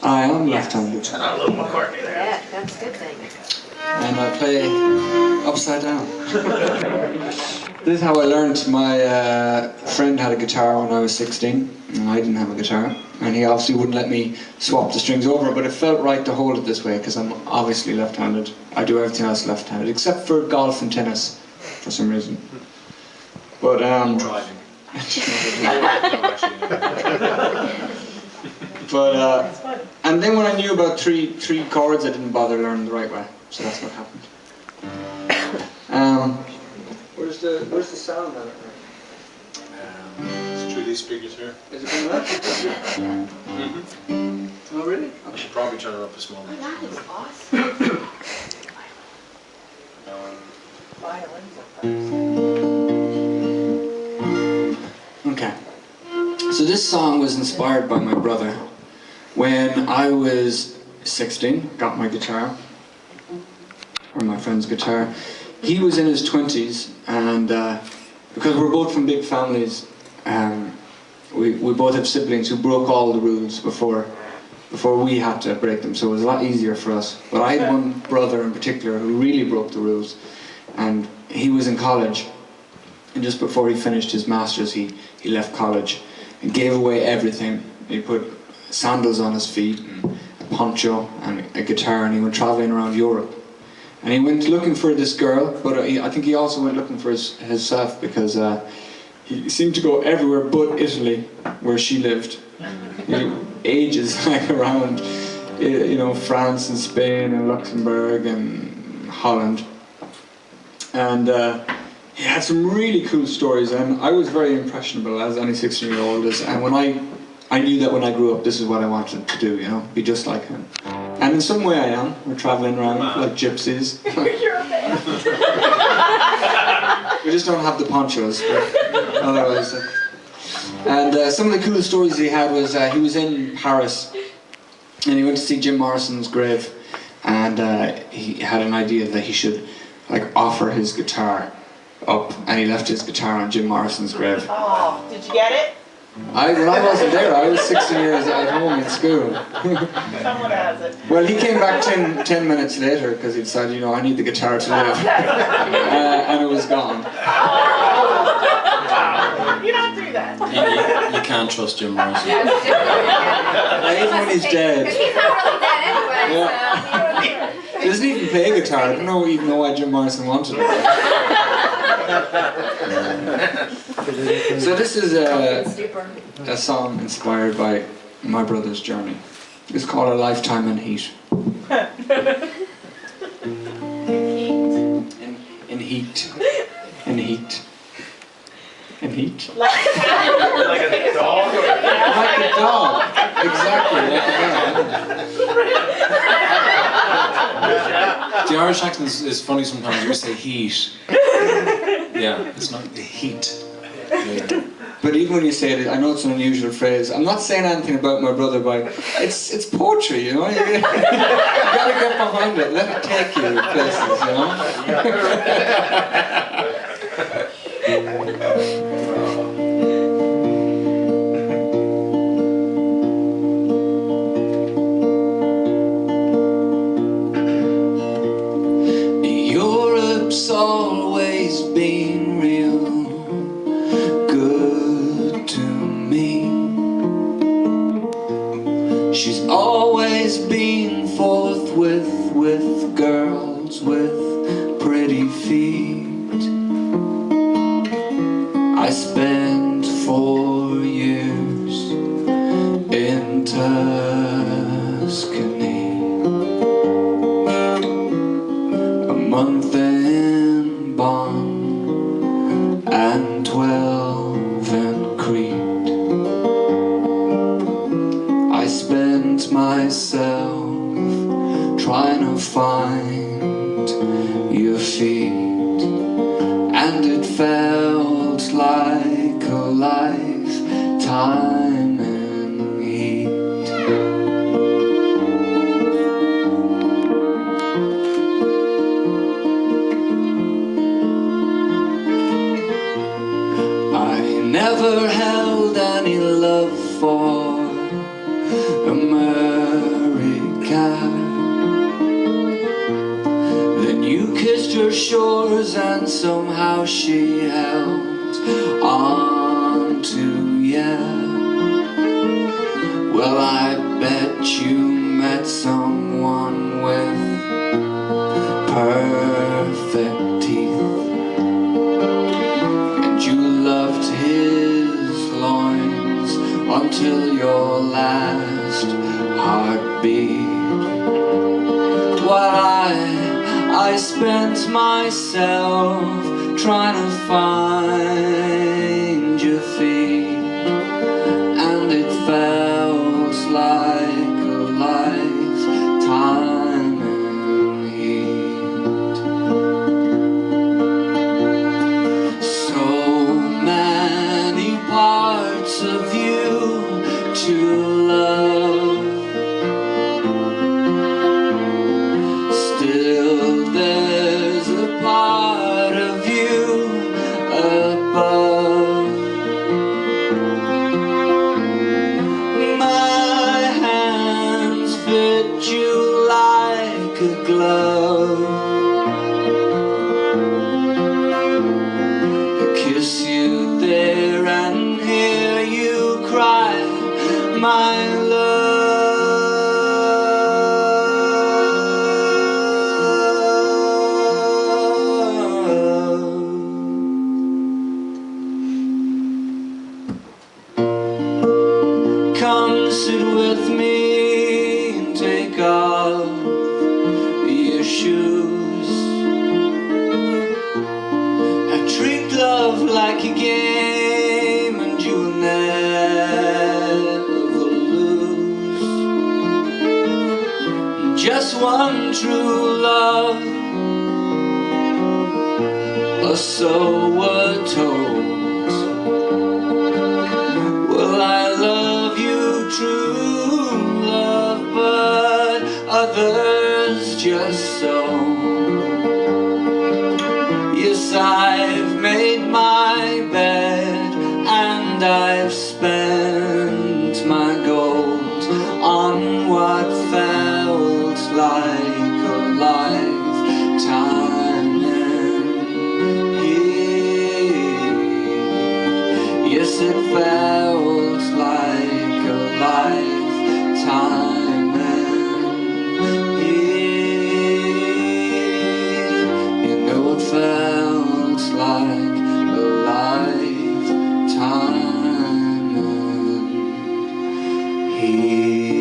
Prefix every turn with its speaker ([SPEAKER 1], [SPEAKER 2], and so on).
[SPEAKER 1] I am left-handed.
[SPEAKER 2] And a little McCartney there.
[SPEAKER 3] Yeah, that's a good thing.
[SPEAKER 1] And I play upside down. This is how I learned. My friend had a guitar when I was 16, and I didn't have a guitar. And he obviously wouldn't let me swap the strings over, but it felt right to hold it this way, because I'm obviously left-handed. I do everything else left-handed, except for golf and tennis, for some reason. But,
[SPEAKER 4] Driving.
[SPEAKER 1] But, and then when I knew about three chords, I didn't bother learning the right way. So that's what happened. Where's the sound on it?
[SPEAKER 4] It's through these speakers here.
[SPEAKER 1] Is it coming up? Oh really?
[SPEAKER 4] I should probably turn it up a small bit.
[SPEAKER 3] That is awesome.
[SPEAKER 1] Okay. So this song was inspired by my brother. When I was 16, got my guitar, or my friend's guitar. He was in his 20s, and because we're both from big families, we both have siblings who broke all the rules before we had to break them, so it was a lot easier for us. But I had one brother in particular who really broke the rules, and he was in college, and just before he finished his masters, he left college and gave away everything. He put sandals on his feet, and a poncho, and a guitar, and he went travelling around Europe. And he went looking for this girl, but I think he also went looking for himself, because he seemed to go everywhere but Italy, where she lived. Ages like around, France and Spain and Luxembourg and Holland. And he had some really cool stories, and I was very impressionable as any 16-year-old is. And when I knew that when I grew up, this is what I wanted to do, be just like him. And in some way I am. We're travelling around like gypsies.
[SPEAKER 3] You're a man.
[SPEAKER 1] We just don't have the ponchos, but otherwise. And some of the coolest stories he had was he was in Paris, and he went to see Jim Morrison's grave, and he had an idea that he should offer his guitar up, and he left his guitar on Jim Morrison's grave.
[SPEAKER 5] Oh, did you get it?
[SPEAKER 1] When I wasn't there, I was 16 years at home in school.
[SPEAKER 5] Someone has it.
[SPEAKER 1] Well, he came back 10 minutes later because he decided, I need the guitar to live. And it was gone.
[SPEAKER 5] You don't do that.
[SPEAKER 4] You can't trust Jim Morrison.
[SPEAKER 1] Even when he's dead.
[SPEAKER 3] Because he's not really dead anyway,
[SPEAKER 1] Yeah. He doesn't even play guitar. I don't even know why Jim Morrison wanted it. So this is a song inspired by my brother's journey. It's called A Lifetime in Heat. In heat. In heat. In heat.
[SPEAKER 2] Like a dog?
[SPEAKER 1] Like a dog. Exactly, like a dog.
[SPEAKER 4] The Irish accent is funny sometimes. We say heat. Yeah, it's not the heat. Yeah.
[SPEAKER 1] But even when you say it, I know it's an unusual phrase. I'm not saying anything about my brother, but it's poetry, You gotta get behind it. Let it take you places, Europe's always been real good to me. She's always been forthwith with girls with pretty feet. I spent 4 years in Tuscany, a month in Bonn, and 12 in Crete. I spent myself trying to find your feet, and it felt like a lifetime in heat. I never held any love for America. Then you kissed her shores and somehow she held on to you. Well, I bet you met someone with perfect teeth, and you loved his loins until your last heartbeat. While I spent myself trying to find your feet, and it felt like a lifetime in heat. So many parts of you to love, still there's a part of you above. My hands fit you like a glove, kiss you there and hear you cry, my love. Come sit with me and take off your shoes. I treat love like a game and you'll never lose. Just one true love, or so we're told. Well, I love you, true love, but others just so. Yes, I've made my bed and I've spent my gold on what felt like a lifetime in here. Yes, it felt like a lifetime in here. You know it felt like a lifetime in here.